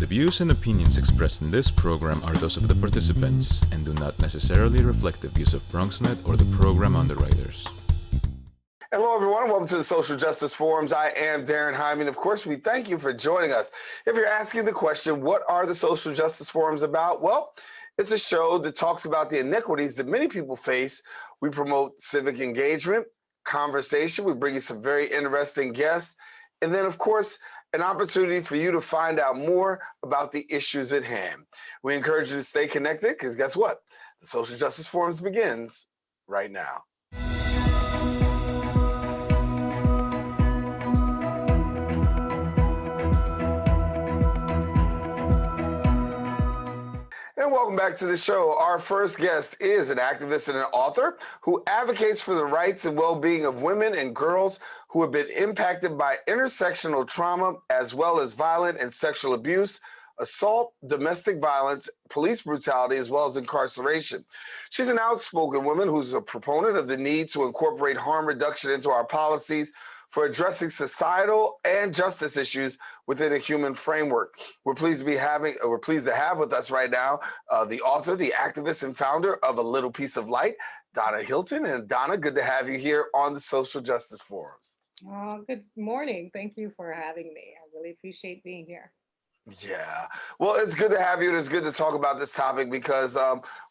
views and opinions expressed in this program are those of the participants and do not necessarily reflect the views of BronxNet or the program underwriters. Hello, everyone, and welcome to the Social Justice Forums. I am Daren, Jaime, and of course, we thank you for joining us. If you're asking the question, what are the Social Justice Forums about? Well, it's a show that talks about the inequities that many people face. We promote civic engagement, conversation. We bring you some very interesting guests. And then, of course, an opportunity for you to find out more about the issues at hand. We encourage you to stay connected because guess what? The Social Justice Forums begins right now. And welcome back to the show. Our first guest is an activist and an author who advocates for the rights and well-being of women and girls who have been impacted by intersectional trauma, as well as violent and sexual abuse, assault, domestic violence, police brutality, as well as incarceration. She's an outspoken woman who's a proponent of the need to incorporate harm reduction into our policies for addressing societal and justice issues within a human framework. We're pleased to have with us right now the author, the activist, and founder of A Little Piece of Light, Donna Hilton. And Donna, good to have you here on the Social Justice Forums. Good morning. Thank you for having me. I really appreciate being here. Yeah, well, it's good to have you, and it's good to talk about this topic because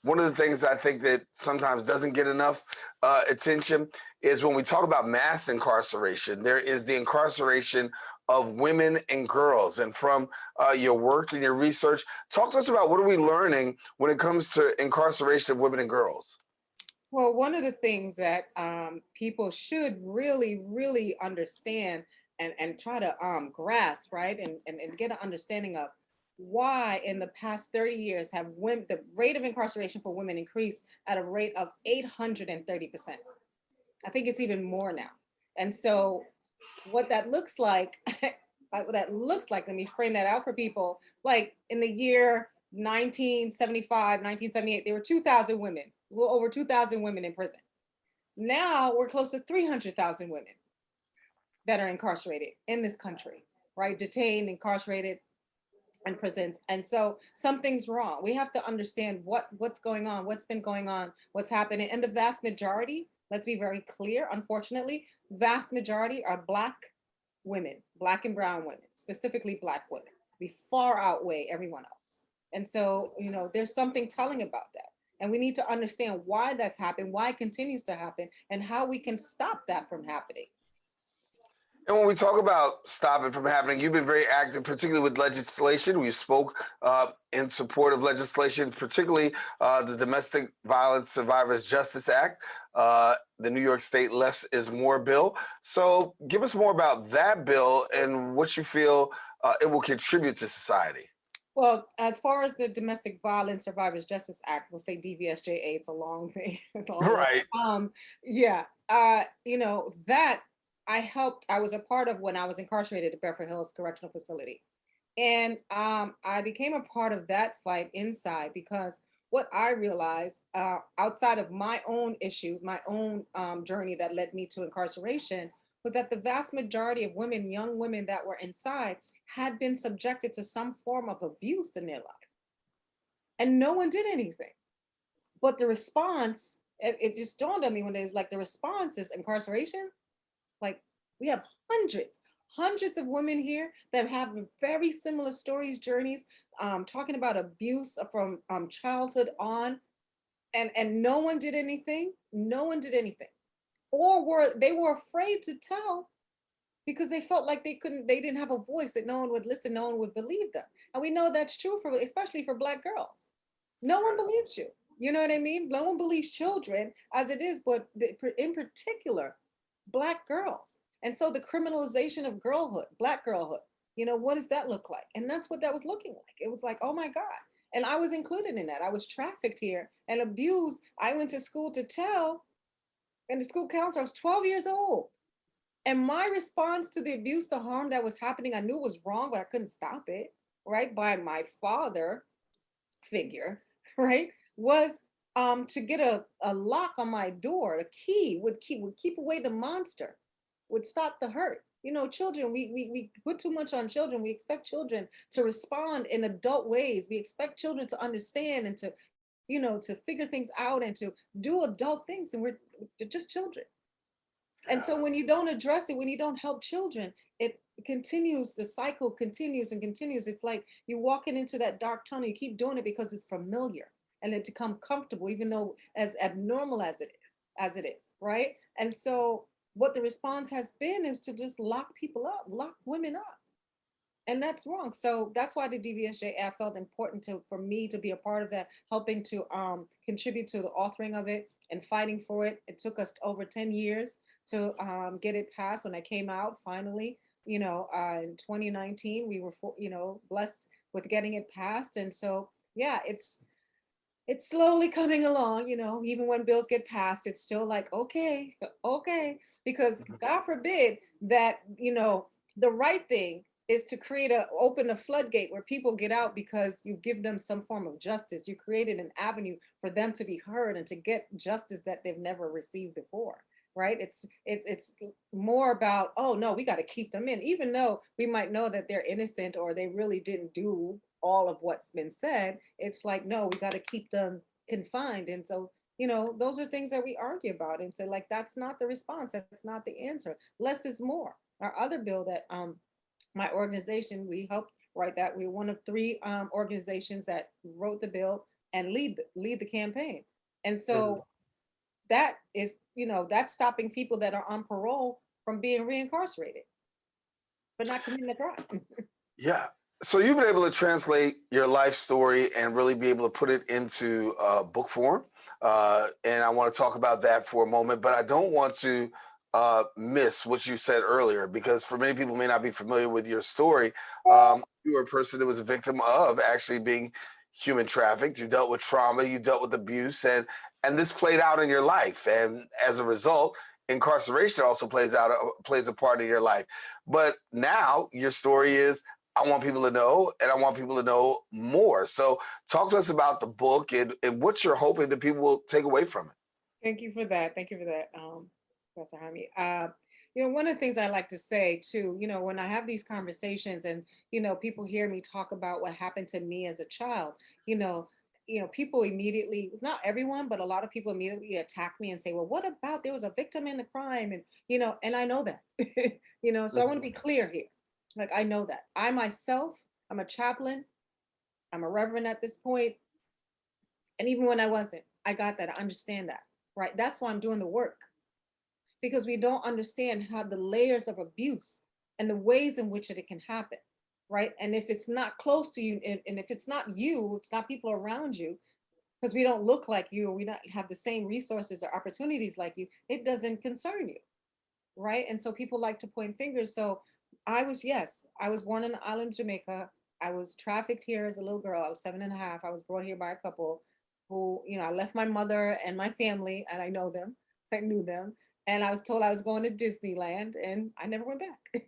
one of the things I think that sometimes doesn't get enough attention is when we talk about mass incarceration, there is the incarceration of women and girls. And from your work and your research, talk to us about what are we learning when it comes to incarceration of women and girls? Well, one of the things that people should really understand and try to grasp, right, and get an understanding of why in the past 30 years have the rate of incarceration for women increased at a rate of 830%. I think it's even more now. And so what that looks like, let me frame that out for people. Like in the year 1975, 1978, there were 2,000 women, a little over 2,000 women in prison. Now we're close to 300,000 women that are incarcerated in this country, right? Detained, incarcerated, in prisons. And so something's wrong. We have to understand what's going on, what's been going on, what's happening. And the vast majority, let's be very clear, unfortunately, vast majority are Black women, Black and brown women, specifically Black women. We far outweigh everyone else. And so, there's something telling about that. And we need to understand why that's happened, why it continues to happen, and how we can stop that from happening. And when we talk about stop it from happening, you've been very active, particularly with legislation. We spoke in support of legislation, particularly the Domestic Violence Survivors Justice Act, the New York State Less is More bill. So give us more about that bill and what you feel it will contribute to society. Well, as far as the Domestic Violence Survivors Justice Act, we'll say DVSJA, it's a long thing. Right. That I was a part of when I was incarcerated at Bedford Hills Correctional Facility. And I became a part of that fight inside because what I realized outside of my own issues, my own journey that led me to incarceration, was that the vast majority of women, young women that were inside, had been subjected to some form of abuse in their life. And no one did anything. But the response, it just dawned on me one day, is like the response is incarceration. Like we have hundreds of women here that have very similar stories, journeys, talking about abuse from childhood on, and no one did anything. No one did anything, or they were afraid to tell because they felt like they didn't have a voice, that no one would listen, no one would believe them. And we know that's true especially for Black girls. No one believes you. You know what I mean? No one believes children as it is, but in particular, Black girls. And so the criminalization of girlhood, Black girlhood, what does that look like? And that's what that was looking like. It was like, oh my God. And I was included in that. I was trafficked here and abused. I went to school to tell, and the school counselor, I was 12 years old. And my response to the abuse, the harm that was happening, I knew was wrong, but I couldn't stop it, right? By my father figure, right? Was to get a lock on my door. A key would keep away the monster, would stop the hurt. children, we put too much on children. We expect children to respond in adult ways. We expect children to understand and to, to figure things out and to do adult things. And they're just children. And so when you don't address it, when you don't help children, it continues, the cycle continues and continues. It's like you're walking into that dark tunnel. You keep doing it because it's familiar and it become comfortable, even though as abnormal as it is, right? And so what the response has been is to just lock people up, lock women up. And that's wrong. So that's why the DVSJ felt important for me to be a part of that, helping to contribute to the authoring of it and fighting for it. It took us over 10 years to get it passed. When I came out finally, in 2019, we were, blessed with getting it passed. And so, yeah, it's slowly coming along, even when bills get passed, it's still like, okay, because God forbid that, the right thing is to open a floodgate where people get out because you give them some form of justice. You created an avenue for them to be heard and to get justice that they've never received before. Right? It's more about, oh no, we got to keep them in, even though we might know that they're innocent or they really didn't do all of what's been said. It's like, no, we got to keep them confined. And so, those are things that we argue about and say, like, that's not the response. That's not the answer. Less is more. Our other bill that my organization, we helped write that. We were one of 3 organizations that wrote the bill and lead the campaign. And so that is, that's stopping people that are on parole from being reincarcerated, but not committing a crime. Yeah. So you've been able to translate your life story and really be able to put it into book form. And I want to talk about that for a moment, but I don't want to miss what you said earlier, because for many people who may not be familiar with your story, you were a person that was a victim of actually being human trafficked. You dealt with trauma, you dealt with abuse, and this played out in your life. And as a result, incarceration also plays a part in your life. But now your story is, I want people to know, and I want people to know more. So talk to us about the book and what you're hoping that people will take away from it. Thank you for that. Professor Jaime. One of the things I like to say too, when I have these conversations and, people hear me talk about what happened to me as a child, people immediately, not everyone, but a lot of people immediately attack me and say, well, what about there was a victim in the crime? And, and I know that, so I want to be clear here. Like, I know that. I myself, I'm a chaplain. I'm a reverend at this point. And even when I wasn't, I got that. I understand that, right? That's why I'm doing the work. Because we don't understand how the layers of abuse and the ways in which it can happen, right? And if it's not close to you, and if it's not you, it's not people around you, because we don't look like you, or we don't have the same resources or opportunities like you, it doesn't concern you, right? And so people like to point fingers. So I was born in the island of Jamaica. I was trafficked here as a little girl. I was 7.5. I was brought here by a couple who, I left my mother and my family, and I know them. I knew them. And I was told I was going to Disneyland, and I never went back.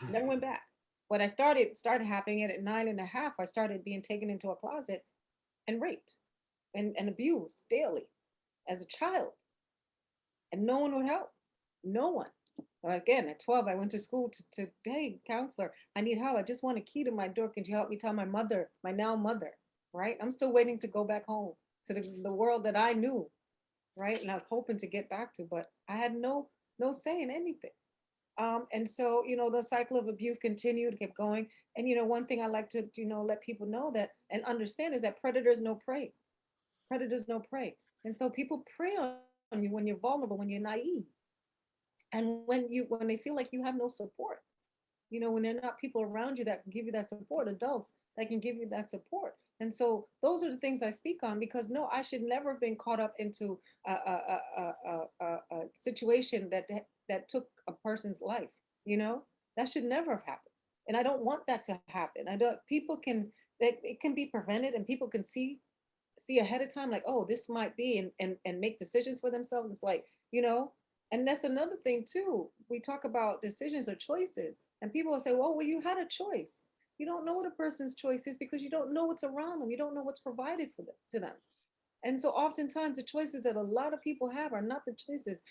Never went back. When I started happening at 9.5, I started being taken into a closet and raped and abused daily as a child. And no one would help. No one. Again, at 12, I went to school to hey, counselor, I need help. I just want a key to my door. Could you help me tell my mother, my now mother, right? I'm still waiting to go back home to the world that I knew, right? And I was hoping to get back to, but I had no say in anything. And so, the cycle of abuse continued, kept going. And, one thing I like to, let people know that and understand is that predators know prey. Predators know prey. And so people prey on you when you're vulnerable, when you're naive. And when they feel like you have no support, when there are not people around you that can give you that support, adults that can give you that support. And so those are the things I speak on, because no, I should never have been caught up into a situation that took a person's life. That should never have happened. And I don't want that to happen. I don't. It can be prevented, and people can see ahead of time, like, oh, this might be, and make decisions for themselves. It's like, and that's another thing too. We talk about decisions or choices, and people will say, well, you had a choice. You don't know what a person's choice is because you don't know what's around them. You don't know what's provided to them. And so oftentimes the choices that a lot of people have are not the choices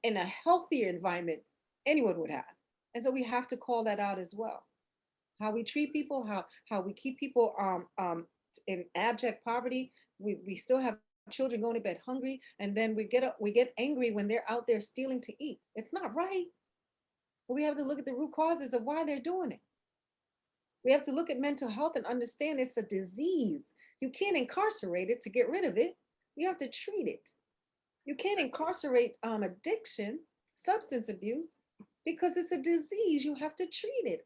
in a healthier environment anyone would have. And so we have to call that out as well. How we treat people, how we keep people in abject poverty. We still have children going to bed hungry, and then we get angry when they're out there stealing to eat. It's not right. But we have to look at the root causes of why they're doing it. We have to look at mental health and understand it's a disease. You can't incarcerate it to get rid of it. You have to treat it. You can't incarcerate addiction, substance abuse, because it's a disease. You have to treat it.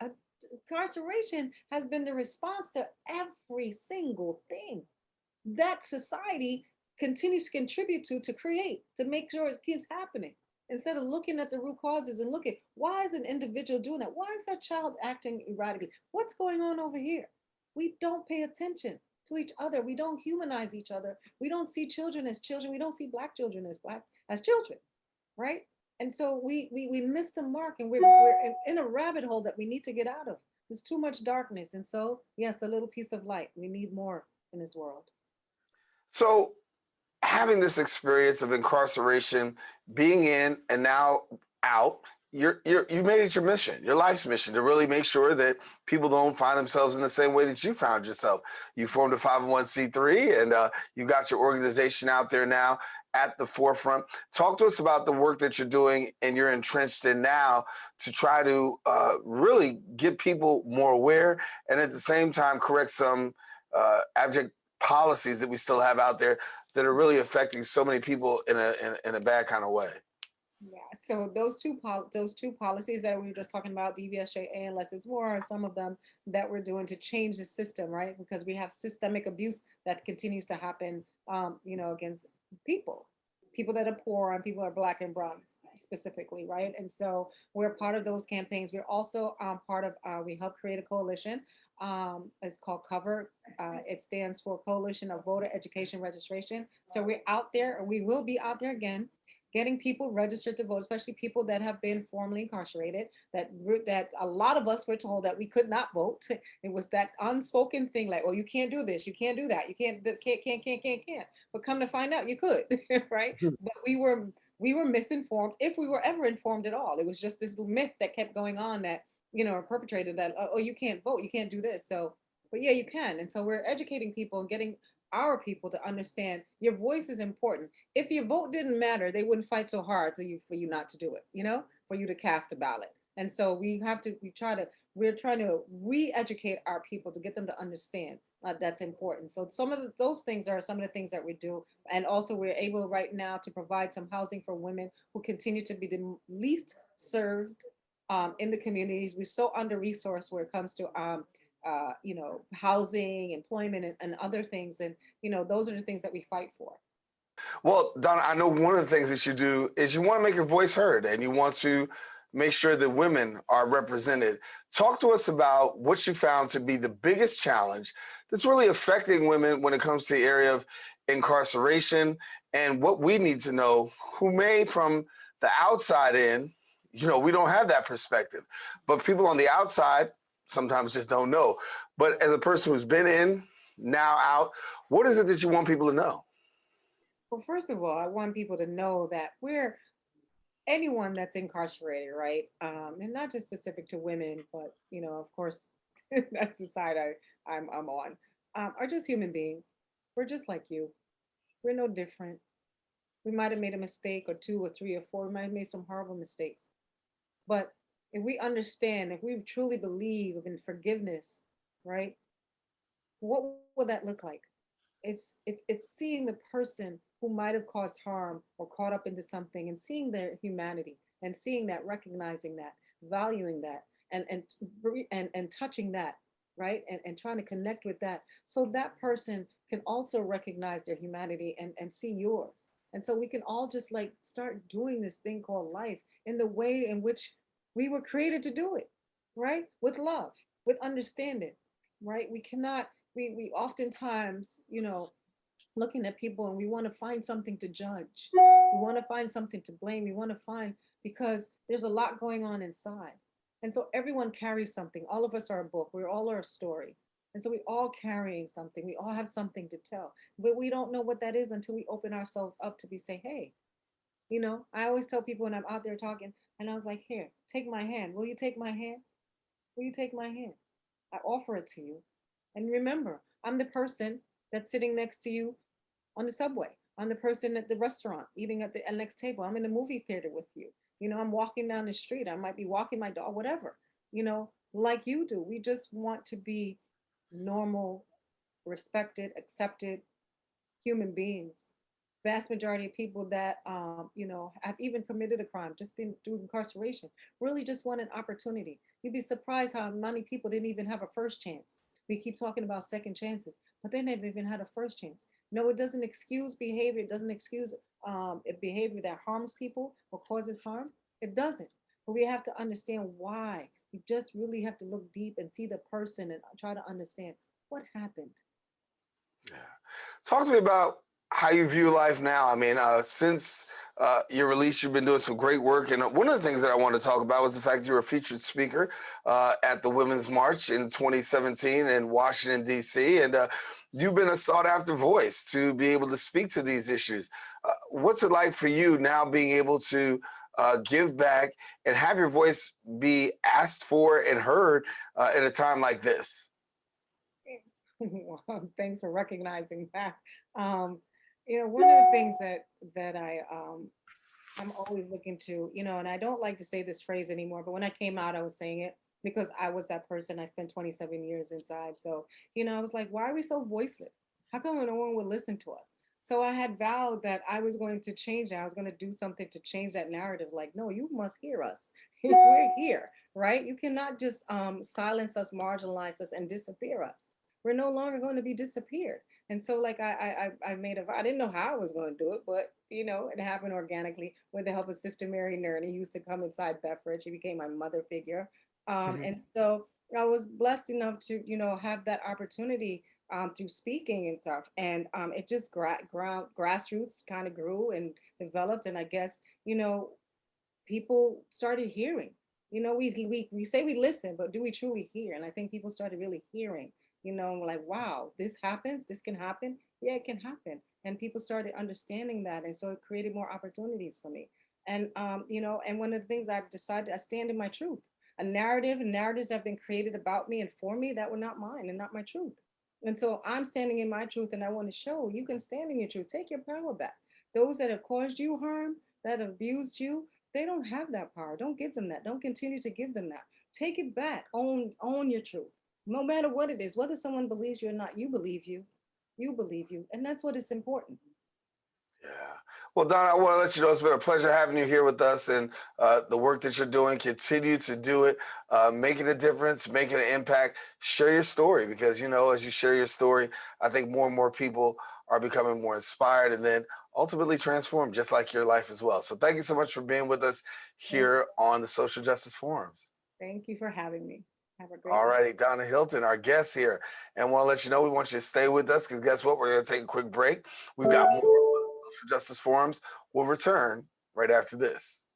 Incarceration has been the response to every single thing that society continues to contribute to create, to make sure it keeps happening. Instead of looking at the root causes and look at why is an individual doing that? Why is that child acting erratically? What's going on over here? We don't pay attention to each other. We don't humanize each other. We don't see children as children. We don't see black children as children, right? And so we miss the mark, and we're in a rabbit hole that we need to get out of. There's too much darkness. And so, yes, a little piece of light. We need more in this world. So having this experience of incarceration, being in and now out, you made it your mission, your life's mission, to really make sure that people don't find themselves in the same way that you found yourself. You formed a 501c3, and you got your organization out there now at the forefront. Talk to us about the work that you're doing and you're entrenched in now to try to really get people more aware, and at the same time correct some abject policies that we still have out there that are really affecting so many people in a bad kind of way. Yeah, so those two policies that we were just talking about, DVSJA and less is more, are some of them that we're doing to change the system, right? Because we have systemic abuse that continues to happen, against people that are poor and people that are Black and brown specifically, right? And so we're part of those campaigns. We're also part of, we help create a coalition. It's called COVER. It stands for Coalition of Voter Education Registration. So we're out there, or we will be out there again, getting people registered to vote, especially people that have been formerly incarcerated, that a lot of us were told that we could not vote. It was that unspoken thing like, oh, you can't do this, you can't do that, you can't. But come to find out you could, right? But we were misinformed, if we were ever informed at all. It was just this myth that kept going on that, perpetrated that, oh, you can't vote, you can't do this. So, but yeah, you can. And so we're educating people and getting our people to understand your voice is important. If your vote didn't matter, they wouldn't fight so hard for you not to do it, for you to cast a ballot. And so we're trying to re-educate our people to get them to understand that's important. So those things are some of the things that we do. And also we're able right now to provide some housing for women who continue to be the least served in the communities. We're so under-resourced where it comes to housing, employment, and other things. And, those are the things that we fight for. Well, Donna, I know one of the things that you do is you want to make your voice heard, and you want to make sure that women are represented. Talk to us about what you found to be the biggest challenge that's really affecting women when it comes to the area of incarceration, and what we need to know, who may from the outside in, we don't have that perspective, but people on the outside sometimes just don't know. But as a person who's been in, now out, what is it that you want people to know? Well, first of all, I want people to know that anyone that's incarcerated, right? And not just specific to women, but, of course, that's the side I'm on, are just human beings. We're just like you. We're no different. We might have made a mistake or two or three or four. We might have made some horrible mistakes. But if we understand, if we truly believe in forgiveness, right? What would that look like? It's seeing the person who might have caused harm or caught up into something, and seeing their humanity, and seeing that, recognizing that, valuing that, and touching that, right? And trying to connect with that, so that person can also recognize their humanity and see yours. And so we can all just like start doing this thing called life in the way in which we were created to do it, right? With love, with understanding, right? We oftentimes, looking at people, and we want to find something to judge. We want to find something to blame. We want to find, because there's a lot going on inside. And so everyone carries something. All of us are a book. We all are a story. And so we all carrying something. We all have something to tell. But we don't know what that is until we open ourselves up to say, hey, I always tell people when I'm out there talking, And I was like, here, take my hand. Will you take my hand? Will you take my hand? I offer it to you. And remember, I'm the person that's sitting next to you on the subway. I'm the person at the restaurant eating at the next table. I'm in the movie theater with you. I'm walking down the street. I might be walking my dog, whatever, like you do. We just want to be normal, respected, accepted human beings. Vast majority of people that have even committed a crime, just been through incarceration, really just want an opportunity. You'd be surprised how many people didn't even have a first chance. We keep talking about second chances, but they never even had a first chance. No, it doesn't excuse behavior. It doesn't excuse a behavior that harms people or causes harm. It doesn't. But we have to understand why. You just really have to look deep and see the person and try to understand what happened. Yeah. Talk to me about how you view life now. I mean, since your release, you've been doing some great work. And one of the things that I want to talk about was the fact you were a featured speaker at the Women's March in 2017 in Washington, D.C. And you've been a sought after voice to be able to speak to these issues. What's it like for you now being able to give back and have your voice be asked for and heard at a time like this? Well, thanks for recognizing that. One of the things that I'm always looking to, and I don't like to say this phrase anymore, but when I came out, I was saying it because I was that person. I spent 27 years inside. So, I was like, why are we so voiceless? How come no one would listen to us? So I had vowed that I was going to change it. I was going to do something to change that narrative. Like, no, you must hear us. We're here, right? You cannot just silence us, marginalize us, and disappear us. We're no longer going to be disappeared. And so like I made a vow. I didn't know how I was going to do it, but it happened organically with the help of Sister Mary Nerney. He used to come inside Bethridge. He became my mother figure. And so I was blessed enough to, have that opportunity through speaking and stuff. And it just grassroots kind of grew and developed. And I guess, people started hearing. We say we listen, but do we truly hear? And I think people started really hearing. Like, wow, this happens, this can happen. Yeah, it can happen. And people started understanding that. And so it created more opportunities for me. And, and one of the things I've decided, I stand in my truth. Narratives have been created about me and for me that were not mine and not my truth. And so I'm standing in my truth, and I want to show you can stand in your truth. Take your power back. Those that have caused you harm, that have abused you, they don't have that power. Don't give them that. Don't continue to give them that. Take it back. Own your truth. No matter what it is, whether someone believes you or not, you believe you. You believe you. And that's what is important. Yeah. Well, Donna, I want to let you know it's been a pleasure having you here with us, and the work that you're doing, continue to do it, making a difference, making an impact. Share your story because, as you share your story, I think more and more people are becoming more inspired and then ultimately transformed, just like your life as well. So thank you so much for being with us here on the Social Justice Forums. Thank you for having me. Have a great All righty, Donna Hilton, our guest here. And I want to let you know we want you to stay with us because guess what? We're going to take a quick break. We've got more Social Justice Forums. We'll return right after this.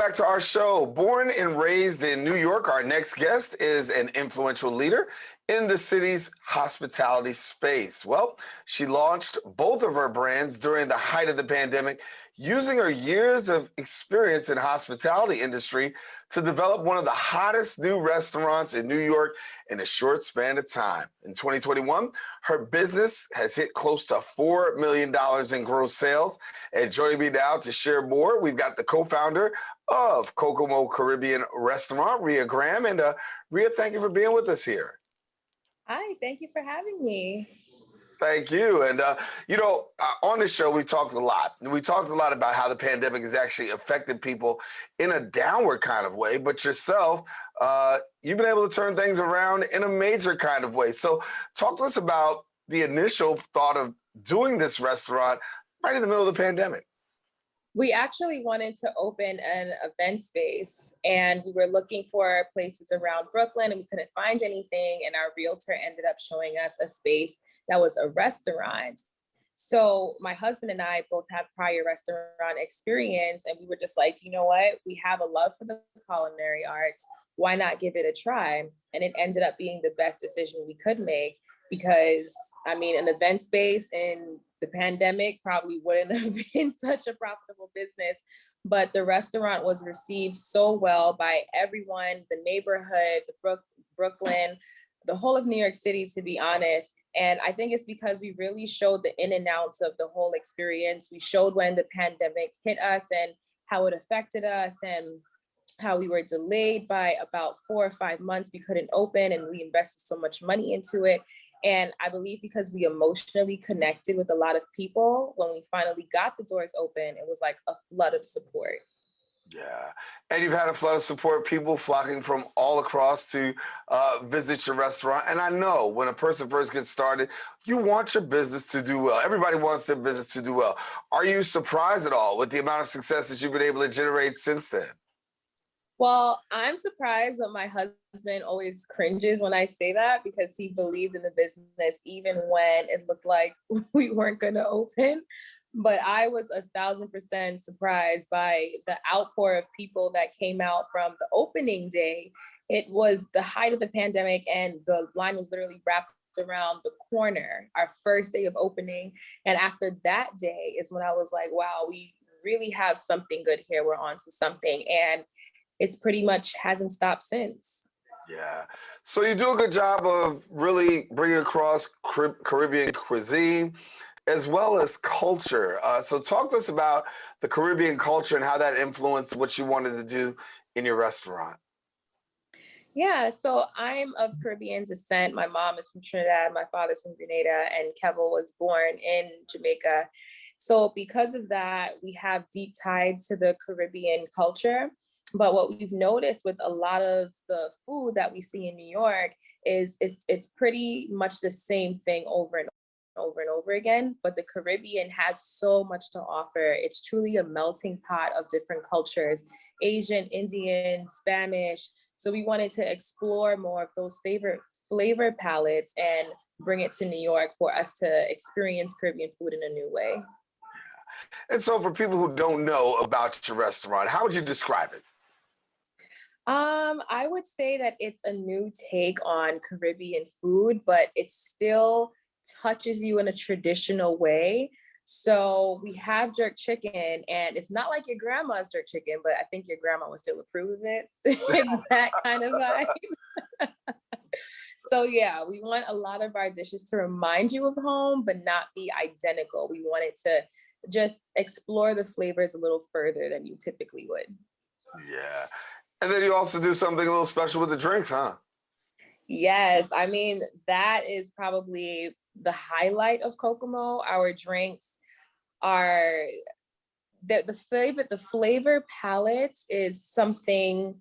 back to our show. Born and raised in New York, our next guest is an influential leader in the city's hospitality space. Well, she launched both of her brands during the height of the pandemic, using her years of experience in the hospitality industry to develop one of the hottest new restaurants in New York in a short span of time. In 2021, her business has hit close to $4 million in gross sales. And joining me now to share more, we've got the co-founder of Kokomo Caribbean Restaurant, Rhea Graham. And Rhea, thank you for being with us here. Hi, thank you for having me. Thank you. And, on the show, we talked a lot. We talked a lot about how the pandemic has actually affected people in a downward kind of way. But yourself, you've been able to turn things around in a major kind of way. So talk to us about the initial thought of doing this restaurant right in the middle of the pandemic. We actually wanted to open an event space, and we were looking for places around Brooklyn, and we couldn't find anything. And our realtor ended up showing us a space that was a restaurant. So my husband and I both have prior restaurant experience, and we were just like, you know what? We have a love for the culinary arts. Why not give it a try? And it ended up being the best decision we could make, because I mean, an event space in the pandemic probably wouldn't have been such a profitable business, but the restaurant was received so well by everyone, the neighborhood, Brooklyn, the whole of New York City, to be honest. And I think it's because we really showed the in and outs of the whole experience. We showed when the pandemic hit us and how it affected us, and how we were delayed by about 4 or 5 months. We couldn't open, and we invested so much money into it. And I believe because we emotionally connected with a lot of people, when we finally got the doors open, it was like a flood of support. Yeah. And you've had a flood of support, people flocking from all across to visit your restaurant. And I know when a person first gets started, you want your business to do well. Everybody wants their business to do well. Are you surprised at all with the amount of success that you've been able to generate since then? Well, I'm surprised, but my husband always cringes when I say that, because he believed in the business even when it looked like we weren't going to open. But I was 1,000% surprised by the outpour of people that came out from the opening day. It was the height of the pandemic, and the line was literally wrapped around the corner, our first day of opening. And after that day is when I was like, wow, we really have something good here. We're on to something. And it's pretty much hasn't stopped since. Yeah. So you do a good job of really bringing across Caribbean cuisine as well as culture. So talk to us about the Caribbean culture and how that influenced what you wanted to do in your restaurant. Yeah, so I'm of Caribbean descent. My mom is from Trinidad, my father's from Grenada, and Kevel was born in Jamaica. So because of that, we have deep ties to the Caribbean culture. But what we've noticed with a lot of the food that we see in New York is it's pretty much the same thing over and over again. But the Caribbean has so much to offer. It's truly a melting pot of different cultures, Asian, Indian, Spanish. So we wanted to explore more of those flavor palettes and bring it to New York for us to experience Caribbean food in a new way. And so for people who don't know about your restaurant, how would you describe it? I would say that it's a new take on Caribbean food, but it still touches you in a traditional way. So we have jerk chicken, and it's not like your grandma's jerk chicken, but I think your grandma would still approve of it. It's that kind of vibe. So yeah, we want a lot of our dishes to remind you of home, but not be identical. We wanted to just explore the flavors a little further than you typically would. Yeah. And then you also do something a little special with the drinks, huh? Yes, I mean, that is probably the highlight of Kokomo. Our drinks are the flavor palette is something,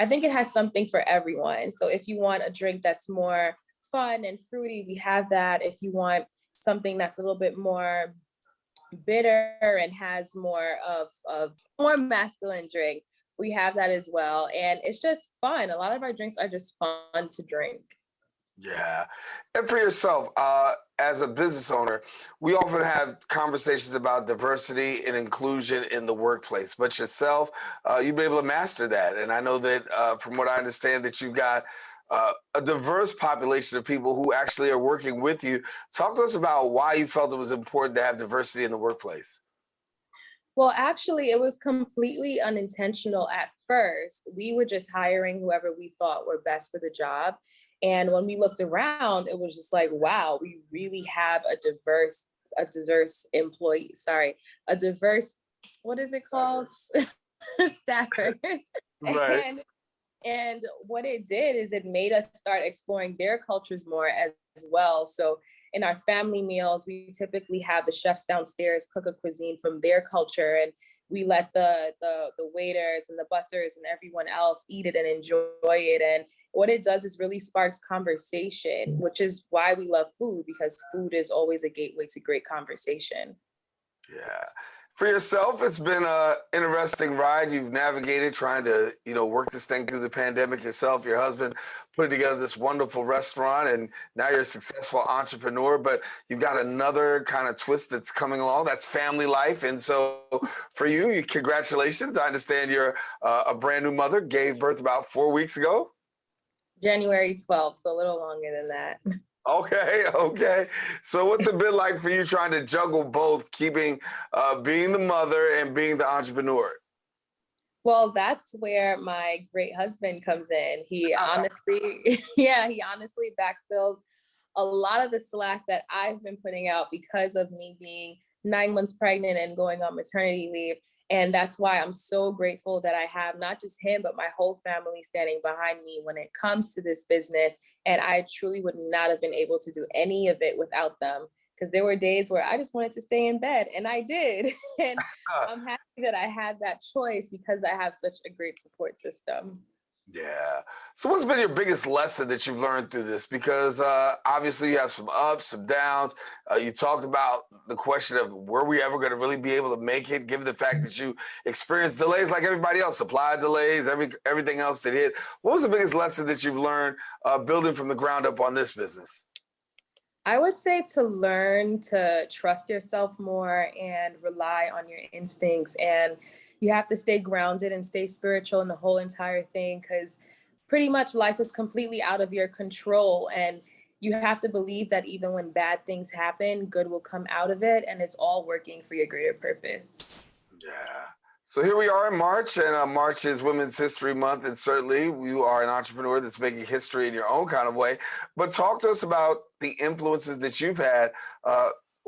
I think it has something for everyone. So if you want a drink that's more fun and fruity, we have that. If you want something that's a little bit more bitter and has more of more masculine drink, we have that as well. And it's just fun. A lot of our drinks are just fun to drink. Yeah. And for yourself, as a business owner, we often have conversations about diversity and inclusion in the workplace. But yourself, you've been able to master that. And I know that from what I understand, that you've got a diverse population of people who actually are working with you. Talk to us about why you felt it was important to have diversity in the workplace. Well, actually, it was completely unintentional at first. We were just hiring whoever we thought were best for the job. And when we looked around, it was just like, wow, we really have a diverse employee, sorry, a diverse, what is it called? Staffers. Right. And and what it did is it made us start exploring their cultures more as well. So in our family meals, we typically have the chefs downstairs cook a cuisine from their culture, and we let the waiters and the bussers and everyone else eat it and enjoy it. And what it does is really sparks conversation, which is why we love food, because food is always a gateway to great conversation. Yeah. For yourself, it's been a interesting ride. You've navigated trying to, work this thing through the pandemic yourself. Your husband putting together this wonderful restaurant, and now you're a successful entrepreneur. But you've got another kind of twist that's coming along. That's family life. And so, for you, congratulations. I understand you're a brand new mother. Gave birth about 4 weeks ago. January 12th, so a little longer than that. Okay, okay. So what's it been like for you trying to juggle both, keeping being the mother and being the entrepreneur? Well, that's where my great husband comes in. He honestly, yeah, he honestly backfills a lot of the slack that I've been putting out because of me being 9 months pregnant and going on maternity leave. And that's why I'm so grateful that I have not just him, but my whole family standing behind me when it comes to this business. And I truly would not have been able to do any of it without them, because there were days where I just wanted to stay in bed, and I did. And I'm happy that I had that choice because I have such a great support system. Yeah. So what's been your biggest lesson that you've learned through this? Because obviously you have some ups, some downs. You talked about the question of were we ever going to really be able to make it, given the fact that you experienced delays like everybody else, supply delays, everything else that hit. What was the biggest lesson that you've learned building from the ground up on this business? I would say to learn to trust yourself more and rely on your instincts. And you have to stay grounded and stay spiritual in the whole entire thing, because pretty much life is completely out of your control. And you have to believe that even when bad things happen, good will come out of it. And it's all working for your greater purpose. Yeah. So here we are in March, and March is Women's History Month, and certainly you are an entrepreneur that's making history in your own kind of way. But talk to us about the influences that you've had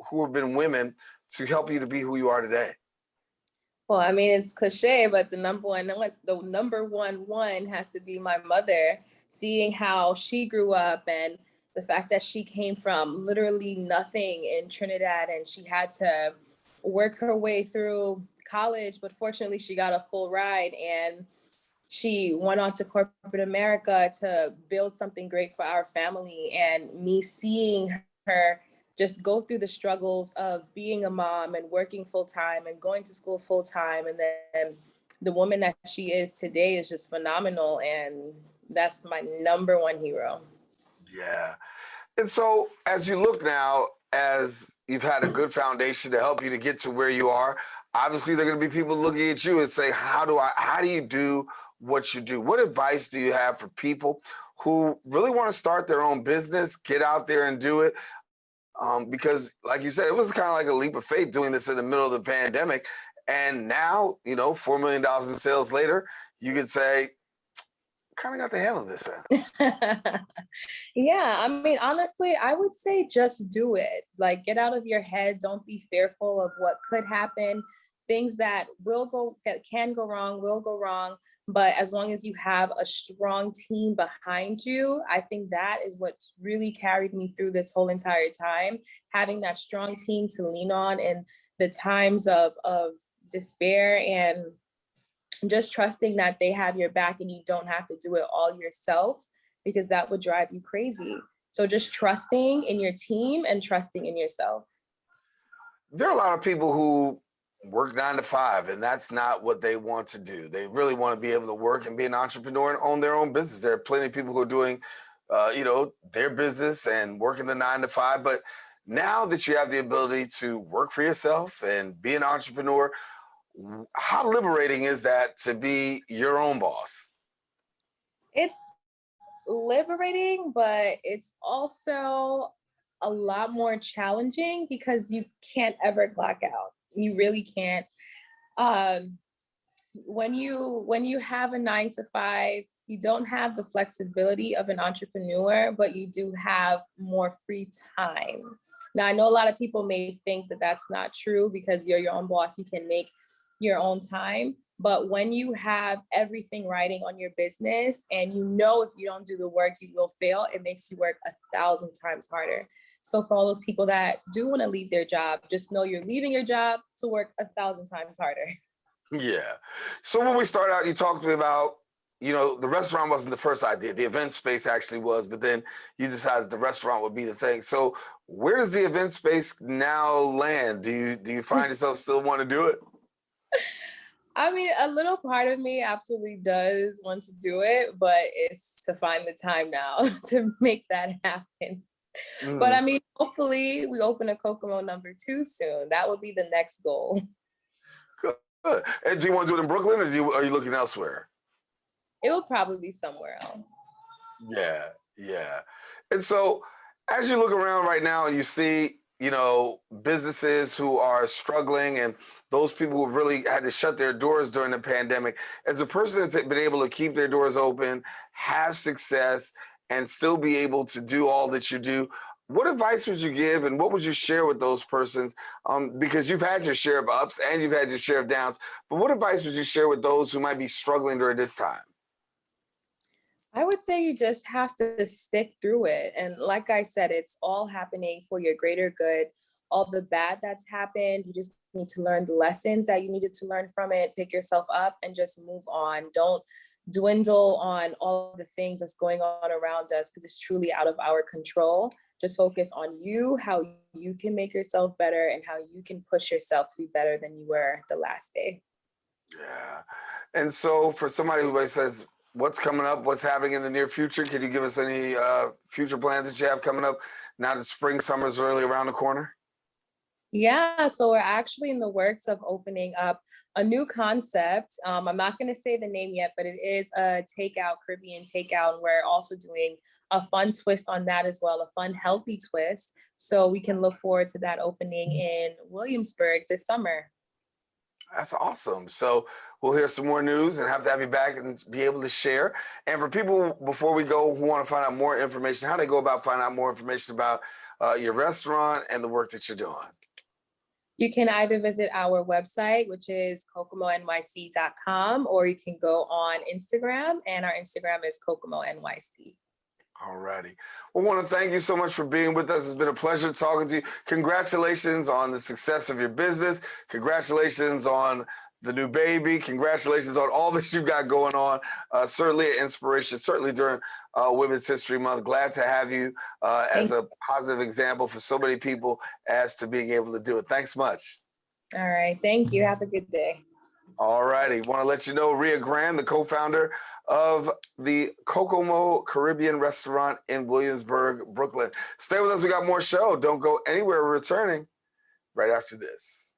who have been women to help you to be who you are today. Well, I mean, it's cliche, but the number one has to be my mother. Seeing how she grew up and the fact that she came from literally nothing in Trinidad, and she had to work her way through college, but fortunately she got a full ride, and she went on to corporate America to build something great for our family. And me seeing her just go through the struggles of being a mom and working full time and going to school full time, and then the woman that she is today is just phenomenal. And that's my number one hero. Yeah. And so as you look now, as you've had a good foundation to help you to get to where you are, obviously there are going to be people looking at you and say, how do you do what you do? What advice do you have for people who really want to start their own business, get out there and do it? Because like you said, it was kind of like a leap of faith doing this in the middle of the pandemic. And now, $4 million in sales later, you could say, kind of got the handle of this. Yeah, I mean, honestly, I would say just do it. Like, get out of your head. Don't be fearful of what could happen. Things that can go wrong will go wrong. But as long as you have a strong team behind you, I think that is what's really carried me through this whole entire time. Having that strong team to lean on in the times of despair, and just trusting that they have your back and you don't have to do it all yourself, because that would drive you crazy. So just trusting in your team and trusting in yourself. There are a lot of people who work 9 to 5, and that's not what they want to do. They really want to be able to work and be an entrepreneur and own their own business. There are plenty of people who are doing their business and working the 9 to 5. But now that you have the ability to work for yourself and be an entrepreneur, how liberating is that to be your own boss? It's liberating, but it's also a lot more challenging because you can't ever clock out. You really can't. When you have a 9 to 5, you don't have the flexibility of an entrepreneur, but you do have more free time. Now, I know a lot of people may think that that's not true because you're your own boss, you can make your own time. But when you have everything riding on your business and you know if you don't do the work, you will fail, it makes you work 1,000 times harder. So for all those people that do want to leave their job, just know you're leaving your job to work 1,000 times harder. Yeah. So when we start out, you talked to me about, the restaurant wasn't the first idea. The event space actually was, but then you decided the restaurant would be the thing. So where does the event space now land? Do you find yourself still want to do it? I mean, a little part of me absolutely does want to do it, but it's to find the time now to make that happen. But I mean, hopefully we open a Kokomo #2 soon. That would be the next goal. Good. And do you want to do it in Brooklyn, or are you looking elsewhere? It will probably be somewhere else. Yeah. And so as you look around right now and you see, businesses who are struggling and those people who really had to shut their doors during the pandemic, as a person that's been able to keep their doors open, have success, and still be able to do all that you do, what advice would you give and what would you share with those persons? Because you've had your share of ups and you've had your share of downs, but what advice would you share with those who might be struggling during this time? I would say you just have to stick through it. And like I said, it's all happening for your greater good. All the bad that's happened, you just need to learn the lessons that you needed to learn from it, pick yourself up and just move on. Don't dwindle on all the things that's going on around us because it's truly out of our control. Just focus on you, how you can make yourself better and how you can push yourself to be better than you were the last day. Yeah. And so for somebody who says, what's coming up, what's happening in the near future, can you give us any future plans that you have coming up now that spring, summer's really around the corner? Yeah, so we're actually in the works of opening up a new concept. I'm not going to say the name yet, but it is a Caribbean takeout. And we're also doing a fun twist on that as well, a fun, healthy twist. So we can look forward to that opening in Williamsburg this summer. That's awesome. So we'll hear some more news and have to have you back and be able to share. And for people, before we go, who want to find out more information, how do they go about finding out more information about your restaurant and the work that you're doing? You can either visit our website, which is kokomonyc.com, or you can go on Instagram, and our Instagram is KokomoNYC. All righty. Well, I want to thank you so much for being with us. It's been a pleasure talking to you. Congratulations on the success of your business. Congratulations on the new baby. Congratulations on all that you've got going on. Certainly an inspiration, certainly during Women's History Month. Glad to have you as a positive example for so many people as to being able to do it. Thanks much. All right. Thank you. Have a good day. All righty. Want to let you know, Ria Grant, the co-founder of the Kokomo Caribbean restaurant in Williamsburg, Brooklyn. Stay with us. We got more show. Don't go anywhere. We're returning right after this.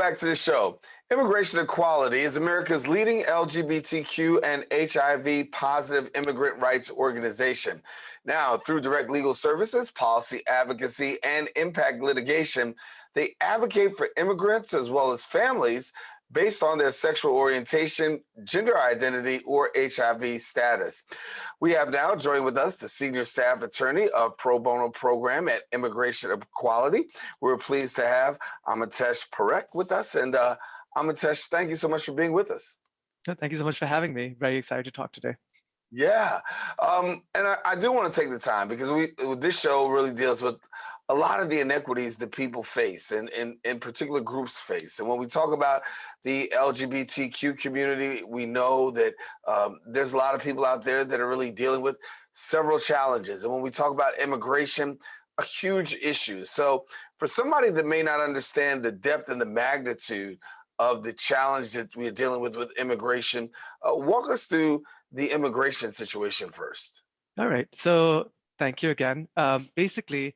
back to the show. Immigration Equality is America's leading LGBTQ and HIV positive immigrant rights organization. Now, through direct legal services, policy advocacy, and impact litigation, they advocate for immigrants as well as families based on their sexual orientation, gender identity, or HIV status. We have now joined with us the Senior Staff Attorney of Pro Bono Program at Immigration Equality. We're pleased to have Amitesh Parikh with us. And Amitesh, thank you so much for being with us. Thank you so much for having me. Very excited to talk today. Yeah. And I do want to take the time because this show really deals with a lot of the inequities that people face and in particular groups face. And when we talk about the LGBTQ community, we know that there's a lot of people out there that are really dealing with several challenges. And when we talk about immigration, a huge issue. So for somebody that may not understand the depth and the magnitude of the challenge that we're dealing with immigration, walk us through the immigration situation first. All right. So thank you again. Basically,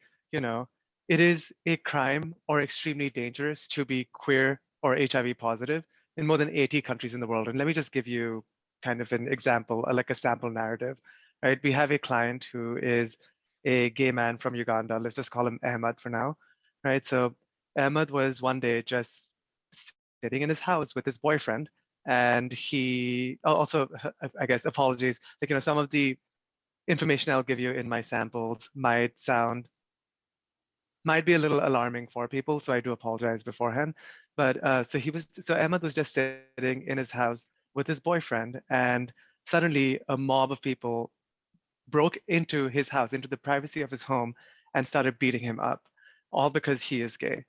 it is a crime or extremely dangerous to be queer or HIV positive in more than 80 countries in the world. And let me just give you kind of an example, like a sample narrative, right? We have a client who is a gay man from Uganda. Let's just call him Ahmad for now, right? So Ahmad was one day just sitting in his house with his boyfriend, and he also, I guess, apologies, like, some of the information I'll give you in my samples might be a little alarming for people, so I do apologize beforehand. But so Ahmad was just sitting in his house with his boyfriend, and suddenly a mob of people broke into his house, into the privacy of his home, and started beating him up, all because he is gay.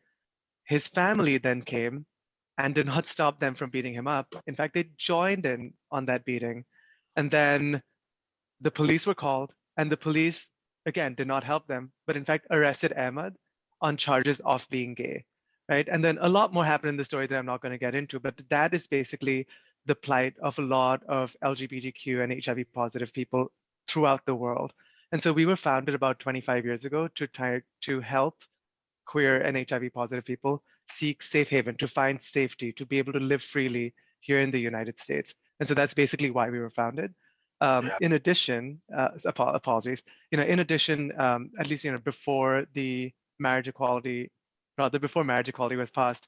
His family then came and did not stop them from beating him up. In fact, they joined in on that beating. And then the police were called, and the police, again, did not help them, but in fact arrested Ahmad on charges of being gay, right? And then a lot more happened in the story that I'm not going to get into, but that is basically the plight of a lot of LGBTQ and HIV positive people throughout the world. And so we were founded about 25 years ago to try to help queer and HIV positive people seek safe haven, to find safety, to be able to live freely here in the United States. And so that's basically why we were founded. In addition, apologies, in addition, at least, before the marriage equality, before marriage equality was passed,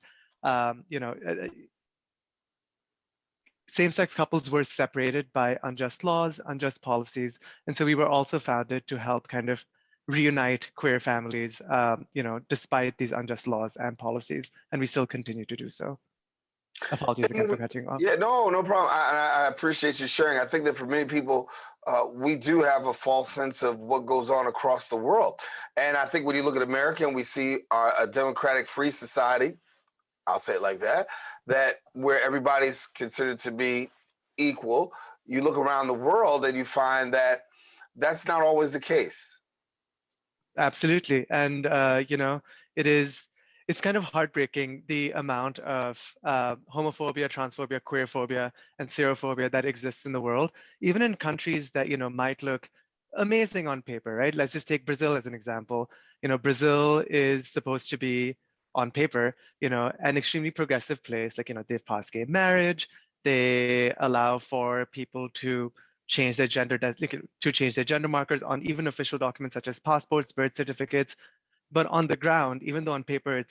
same-sex couples were separated by unjust laws, unjust policies. And so we were also founded to help kind of reunite queer families, despite these unjust laws and policies. And we still continue to do so. Apologies again for cutting off. Yeah, no problem. I appreciate you sharing. I think that for many people, we do have a false sense of what goes on across the world. And I think when you look at America and we see a democratic free society, I'll say it like that where everybody's considered to be equal, you look around the world and you find that that's not always the case. Absolutely. And, it's kind of heartbreaking the amount of homophobia, transphobia, queerphobia, and xerophobia that exists in the world, even in countries that, might look amazing on paper, right? Let's just take Brazil as an example. Brazil is supposed to be, on paper, an extremely progressive place. Like, they've passed gay marriage, they allow for people to change their gender, to change their gender markers on even official documents such as passports, birth certificates. But on the ground, even though on paper it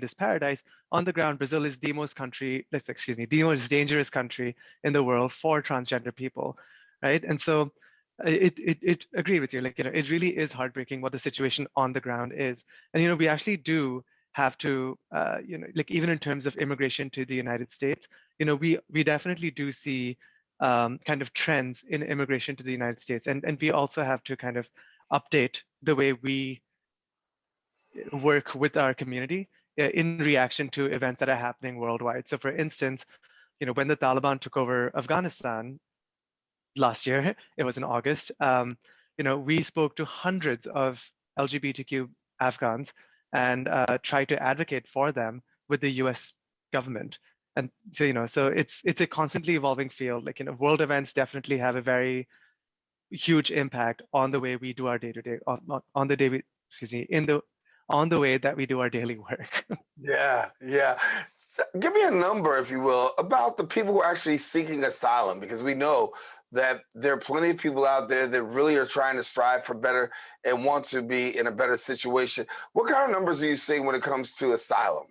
is paradise, on the ground, Brazil is the most dangerous country in the world for transgender people, right? And so it agree with you, it really is heartbreaking what the situation on the ground is. And we actually do have to, even in terms of immigration to the United States, we definitely do see kind of trends in immigration to the United States, and we also have to kind of update the way we work with our community in reaction to events that are happening worldwide. So for instance, when the Taliban took over Afghanistan last year, it was in August, we spoke to hundreds of LGBTQ Afghans and tried to advocate for them with the US government. And so, so it's a constantly evolving field. World events definitely have a very huge impact on the way we do our day-to-day, on the way that we do our daily work. Yeah, yeah. Give me a number, if you will, about the people who are actually seeking asylum, because we know that there are plenty of people out there that really are trying to strive for better and want to be in a better situation. What kind of numbers are you seeing when it comes to asylum?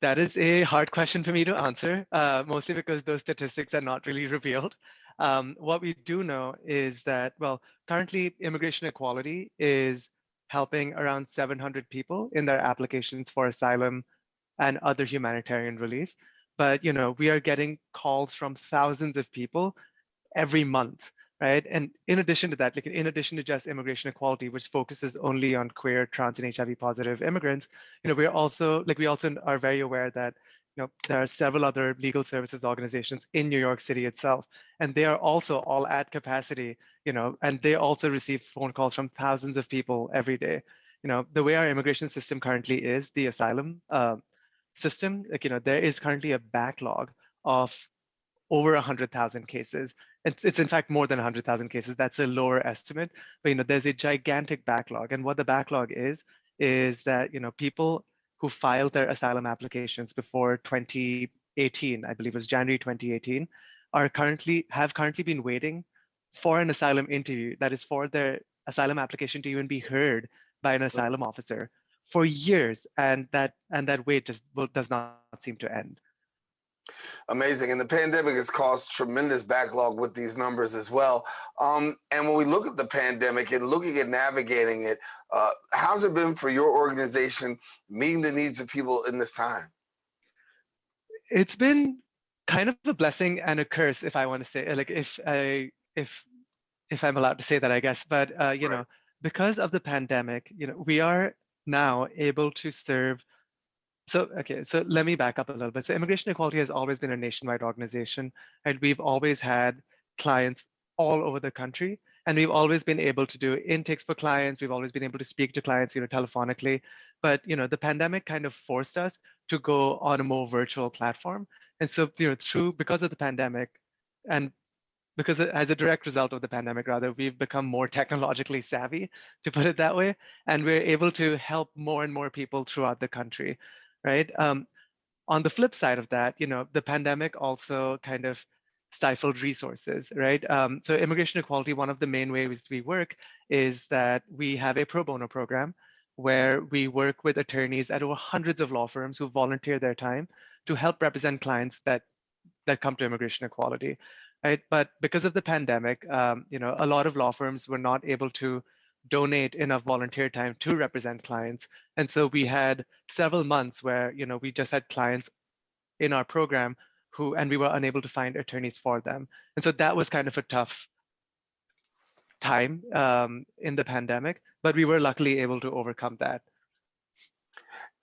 That is a hard question for me to answer, mostly because those statistics are not really revealed. What we do know is that, well, currently immigration equality is helping around 700 people in their applications for asylum and other humanitarian relief. But we are getting calls from thousands of people every month, right? And in addition to that, like in addition to just immigration equality, which focuses only on queer, trans, and HIV positive immigrants, we also are very aware that there are several other legal services organizations in New York City itself, and they are also all at capacity, and they also receive phone calls from thousands of people every day. The way our immigration system currently is, the asylum system, there is currently a backlog of over 100,000 cases. It's in fact more than 100,000 cases. That's a lower estimate, but there's a gigantic backlog. And what the backlog is that people who filed their asylum applications before 2018, I believe it was January 2018, have currently been waiting for an asylum interview, that is for their asylum application to even be heard by an asylum officer for years, and that wait does not seem to end. Amazing. And the pandemic has caused tremendous backlog with these numbers as well. And when we look at the pandemic and looking at navigating it, how's it been for your organization meeting the needs of people in this time? It's been kind of a blessing and a curse, if I want to say, like if I'm allowed to say that, I guess. But Right. because of the pandemic, we are now able to serve. So let me back up a little bit. So Immigration Equality has always been a nationwide organization, and we've always had clients all over the country, and we've always been able to do intakes for clients. We've always been able to speak to clients, telephonically. But the pandemic kind of forced us to go on a more virtual platform. And so because of the pandemic, and because as a direct result of the pandemic, rather, we've become more technologically savvy, to put it that way, and we're able to help more and more people throughout the country, right? On the flip side of that, the pandemic also kind of stifled resources, right? So immigration equality, one of the main ways we work is that we have a pro bono program where we work with attorneys at over hundreds of law firms who volunteer their time to help represent clients that come to immigration equality, right? But because of the pandemic, a lot of law firms were not able to donate enough volunteer time to represent clients. And so we had several months where, we just had clients in our program and we were unable to find attorneys for them. And so that was kind of a tough time in the pandemic, but we were luckily able to overcome that.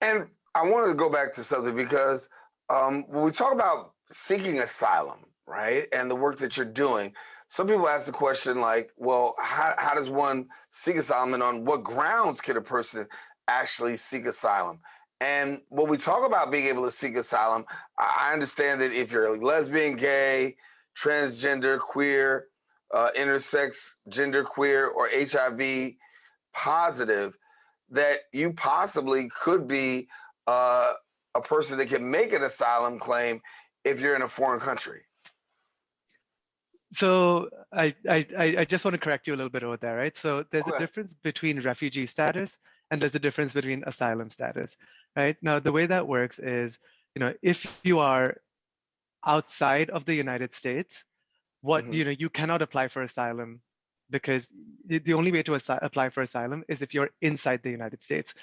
And I wanted to go back to something because when we talk about seeking asylum, right, and the work that you're doing, some people ask the question like, well, how does one seek asylum, and on what grounds can a person actually seek asylum? And when we talk about being able to seek asylum, I understand that if you're lesbian, gay, transgender, queer, intersex, genderqueer, or HIV positive, that you possibly could be a person that can make an asylum claim if you're in a foreign country. So I just want to correct you a little bit over there, right? So there's a difference between refugee status and there's a difference between asylum status, right? Now, the way that works is, if you are outside of the United States, you cannot apply for asylum because the only way to apply for asylum is if you're inside the United States.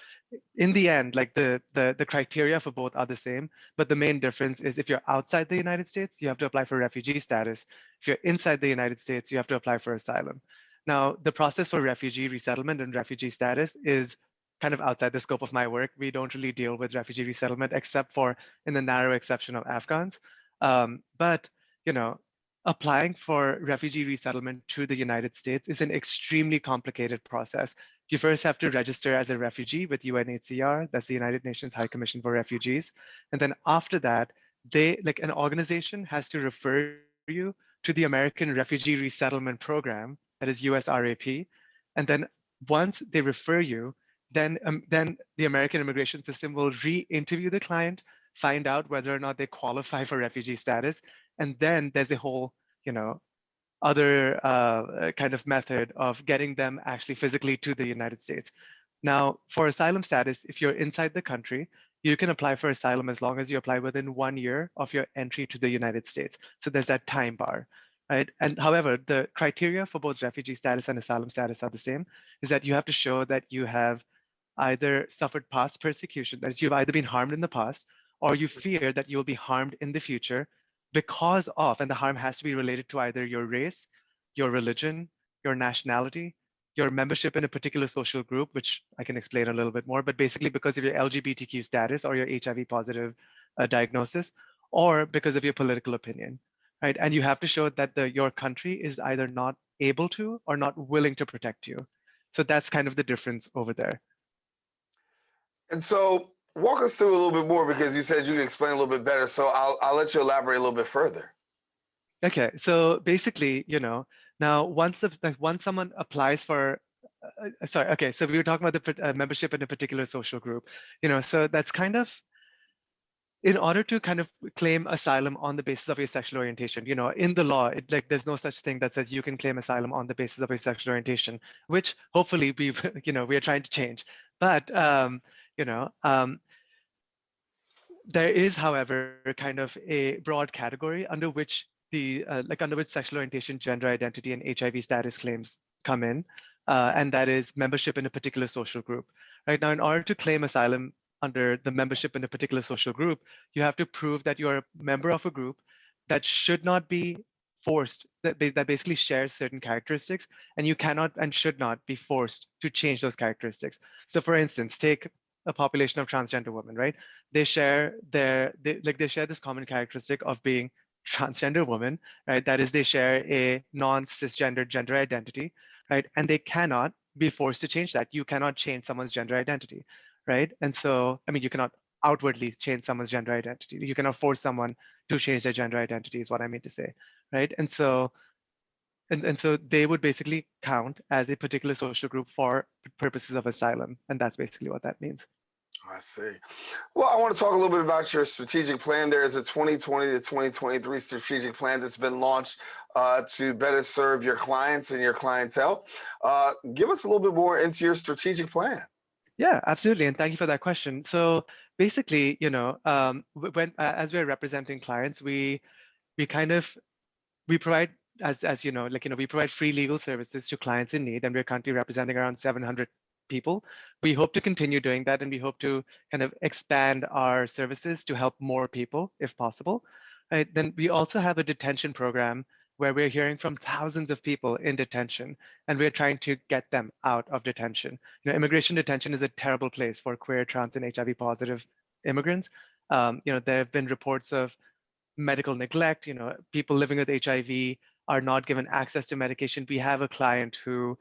In the end, like the criteria for both are the same, but the main difference is if you're outside the United States, you have to apply for refugee status. If you're inside the United States, you have to apply for asylum. Now, the process for refugee resettlement and refugee status is kind of outside the scope of my work. We don't really deal with refugee resettlement except for in the narrow exception of Afghans. But applying for refugee resettlement to the United States is an extremely complicated process. You first have to register as a refugee with UNHCR, that's the United Nations High Commission for Refugees. And then after that, an organization has to refer you to the American Refugee Resettlement Program, that is USRAP. And then once they refer you, then the American immigration system will re-interview the client, find out whether or not they qualify for refugee status, and then there's a whole, other kind of method of getting them actually physically to the United States. Now, for asylum status, if you're inside the country, you can apply for asylum as long as you apply within 1 year of your entry to the United States. So there's that time bar, right? And however, the criteria for both refugee status and asylum status are the same, is that you have to show that you have either suffered past persecution, that is, you've either been harmed in the past, or you fear that you'll be harmed in the future because of, and the harm has to be related to either your race, your religion, your nationality, your membership in a particular social group, which I can explain a little bit more, but basically because of your LGBTQ status or your HIV positive diagnosis, or because of your political opinion, right? And you have to show that your country is either not able to or not willing to protect you. So that's kind of the difference over there. And so walk us through a little bit more, because you said you could explain a little bit better. So I'll let you elaborate a little bit further. Okay, so basically, now once someone applies for, sorry, okay, so we were talking about the membership in a particular social group, so that's kind of, in order to kind of claim asylum on the basis of your sexual orientation, in the law, there's no such thing that says you can claim asylum on the basis of your sexual orientation, which hopefully we are trying to change. But there is, however, kind of a broad category under which under which sexual orientation, gender identity, and HIV status claims come in, and that is membership in a particular social group. Right now, in order to claim asylum under the membership in a particular social group, you have to prove that you are a member of a group that should not be forced, that basically shares certain characteristics, and you cannot and should not be forced to change those characteristics. So for instance, take a population of transgender women, right? They share they share this common characteristic of being transgender women, right? That is, they share a non-cisgender gender identity, right? And they cannot be forced to change that. You cannot change someone's gender identity, right? And so, I mean, you cannot outwardly change someone's gender identity. You cannot force someone to change their gender identity, is what I mean to say, right? And so, and so they would basically count as a particular social group for purposes of asylum, and that's basically what that means. I see. Well, I want to talk a little bit about your strategic plan. There is a 2020 to 2023 strategic plan that's been launched to better serve your clients and your clientele. Give us a little bit more into your strategic plan. Yeah, absolutely. And thank you for that question. So basically, when as we're representing clients, we provide, as we provide free legal services to clients in need, and we're currently representing around 700 people. We hope to continue doing that, and we hope to kind of expand our services to help more people if possible. Right? Then we also have a detention program where we're hearing from thousands of people in detention, and we're trying to get them out of detention. Immigration detention is a terrible place for queer, trans, and HIV positive immigrants. There have been reports of medical neglect. People living with HIV are not given access to medication. We have a client who,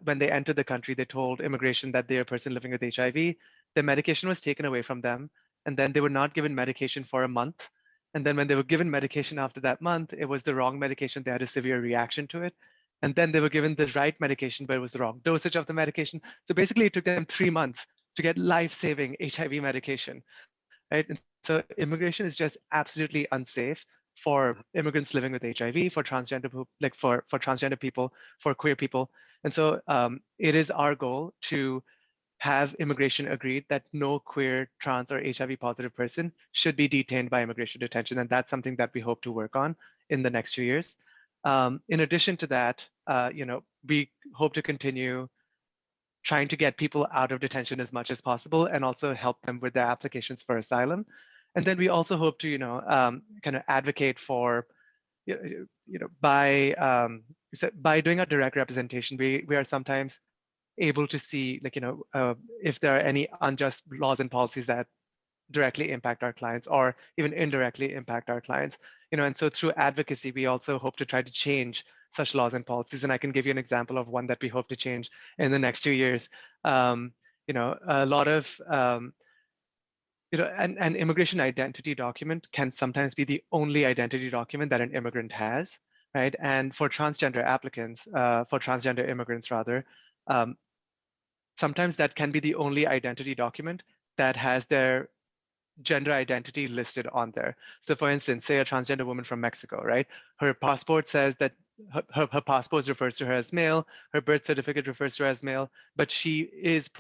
when they entered the country, they told immigration that they're a person living with HIV. The medication was taken away from them, and then they were not given medication for a month. And then when they were given medication after that month, it was the wrong medication. They had a severe reaction to it. And then they were given the right medication, but it was the wrong dosage of the medication. So basically, it took them 3 months to get life-saving HIV medication, right? And so immigration is just absolutely unsafe for immigrants living with HIV, for transgender, for transgender people, for queer people. And so it is our goal to have immigration agreed that no queer, trans, or HIV positive person should be detained by immigration detention. And that's something that we hope to work on in the next few years. In addition to that, we hope to continue trying to get people out of detention as much as possible and also help them with their applications for asylum. And then we also hope to, kind of advocate for, by doing a direct representation, we are sometimes able to see, if there are any unjust laws and policies that directly impact our clients or even indirectly impact our clients. And so through advocacy, we also hope to try to change such laws and policies. And I can give you an example of one that we hope to change in the next 2 years. A lot of, an immigration identity document can sometimes be the only identity document that an immigrant has, right? And for transgender applicants, for transgender immigrants rather, sometimes that can be the only identity document that has their gender identity listed on there. So for instance, say a transgender woman from Mexico, right? Her passport says that her passport refers to her as male, her birth certificate refers to her as male, but she is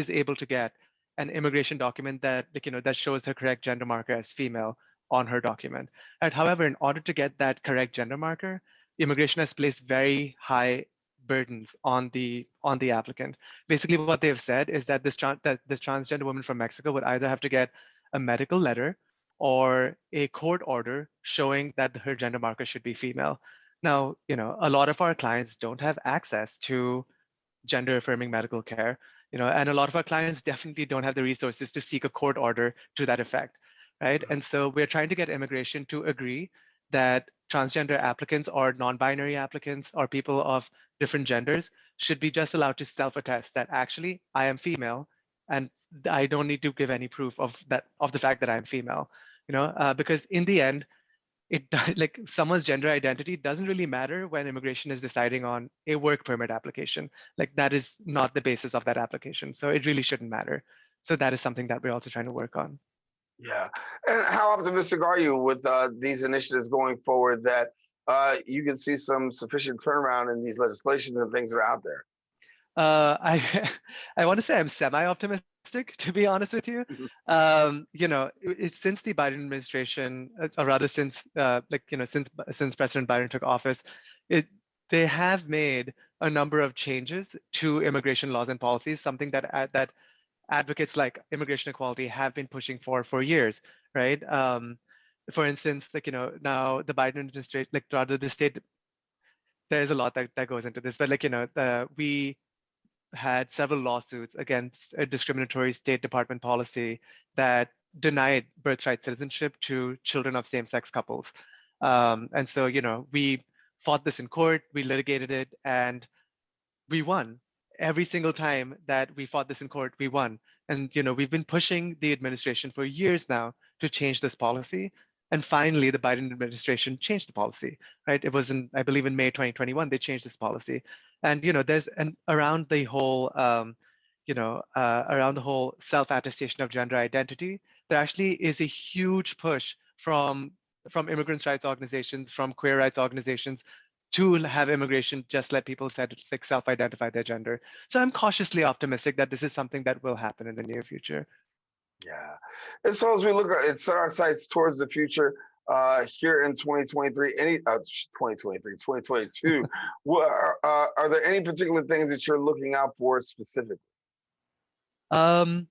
able to get an immigration document that, like, that shows her correct gender marker as female on her document. And however, in order to get that correct gender marker, immigration has placed very high burdens on the applicant. Basically, what they've said is that this transgender woman from Mexico would either have to get a medical letter or a court order showing that her gender marker should be female. Now, a lot of our clients don't have access to gender affirming medical care, and a lot of our clients definitely don't have the resources to seek a court order to that effect, right? And so we're trying to get immigration to agree that transgender applicants or non-binary applicants or people of different genders should be just allowed to self-attest that actually I am female and I don't need to give any proof of the fact that I'm female, because in the end, like someone's gender identity doesn't really matter when immigration is deciding on a work permit application. Like that is not the basis of that application. So it really shouldn't matter. So that is something that we're also trying to work on. Yeah. And how optimistic are you with these initiatives going forward that you can see some sufficient turnaround in these legislations and things that are out there? I want to say I'm semi-optimistic, to be honest with you. Since the Biden administration, or rather since since President Biden took office, they have made a number of changes to immigration laws and policies, something that advocates like immigration equality have been pushing for years, right? For instance, now the Biden administration, the state, there's a lot that goes into this, but we had several lawsuits against a discriminatory State Department policy that denied birthright citizenship to children of same-sex couples. And so, we fought this in court, we litigated it, and we won. Every single time that we fought this in court, we won. And we've been pushing the administration for years now to change this policy. And finally, the Biden administration changed the policy, right? It was I believe in May 2021, they changed this policy. And around the whole, around the whole self-attestation of gender identity, there actually is a huge push from immigrants' rights organizations, from queer rights organizations, to have immigration just let people self-identify their gender. So I'm cautiously optimistic that this is something that will happen in the near future. Yeah. And so as we look at set our sights towards the future here in 2023, 2022, are there any particular things that you're looking out for specifically? I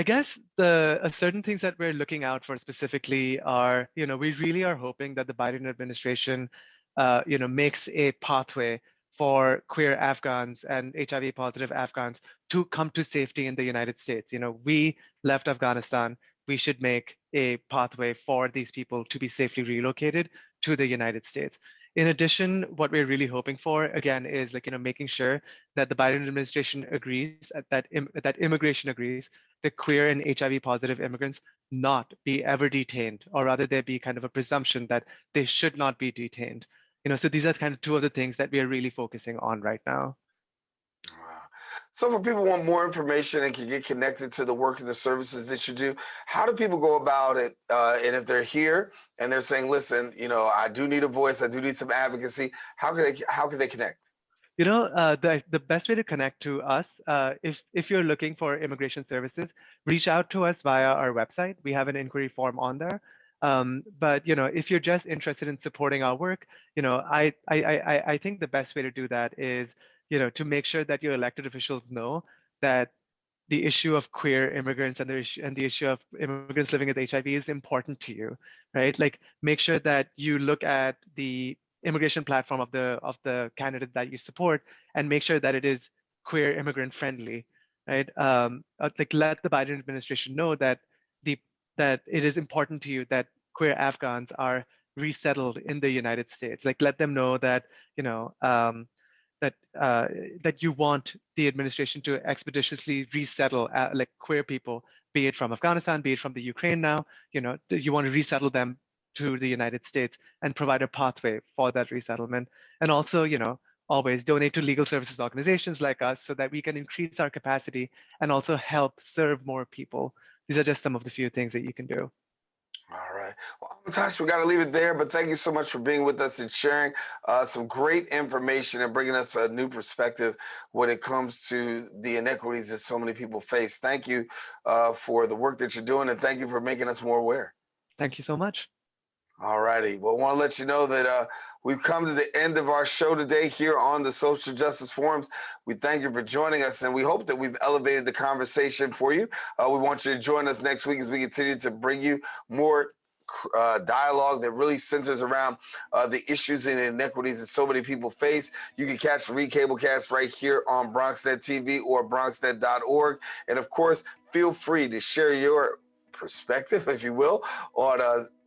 guess certain things that we're looking out for specifically are, we really are hoping that the Biden administration makes a pathway for queer Afghans and HIV positive Afghans to come to safety in the United States. We left Afghanistan. We should make a pathway for these people to be safely relocated to the United States. In addition, what we're really hoping for, again, is making sure that the Biden administration agrees, that immigration agrees, that queer and HIV positive immigrants not be ever detained, or rather there be kind of a presumption that they should not be detained. So these are kind of two of the things that we are really focusing on right now. Wow. So for people who want more information and can get connected to the work and the services that you do, how do people go about it? And if they're here and they're saying, listen, I do need a voice, I do need some advocacy, how can they connect? The best way to connect to us, if you're looking for immigration services, reach out to us via our website. We have an inquiry form on there. But if you're just interested in supporting our work, I think the best way to do that is to make sure that your elected officials know that the issue of queer immigrants and the issue of immigrants living with HIV is important to you, right? Like make sure that you look at the immigration platform of the candidate that you support and make sure that it is queer immigrant friendly, right? Let the Biden administration know that it is important to you that queer Afghans are resettled in the United States. Like let them know that that you want the administration to expeditiously resettle queer people, be it from Afghanistan, be it from the Ukraine now. You want to resettle them to the United States and provide a pathway for that resettlement. And also, always donate to legal services organizations like us so that we can increase our capacity and also help serve more people. These are just some of the few things that you can do. All right. Well, Amitesh, we got to leave it there, but thank you so much for being with us and sharing some great information and bringing us a new perspective when it comes to the inequities that so many people face. Thank you for the work that you're doing, and thank you for making us more aware. Thank you so much. All righty. Well, I want to let you know that we've come to the end of our show today here on the Social Justice Forums. We thank you for joining us, and we hope that we've elevated the conversation for you. We want you to join us next week as we continue to bring you more dialogue that really centers around the issues and inequities that so many people face. You can catch Read Cablecast right here on BronxNet TV or BronxNet.org. And of course, feel free to share your perspective, if you will, on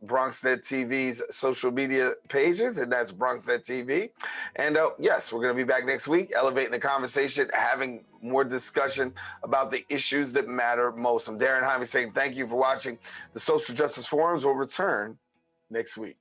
BronxNet TV's social media pages, and that's BronxNet TV. And yes, we're going to be back next week, elevating the conversation, having more discussion about the issues that matter most. I'm Daren Jaime saying thank you for watching the Social Justice Forums. We'll return next week.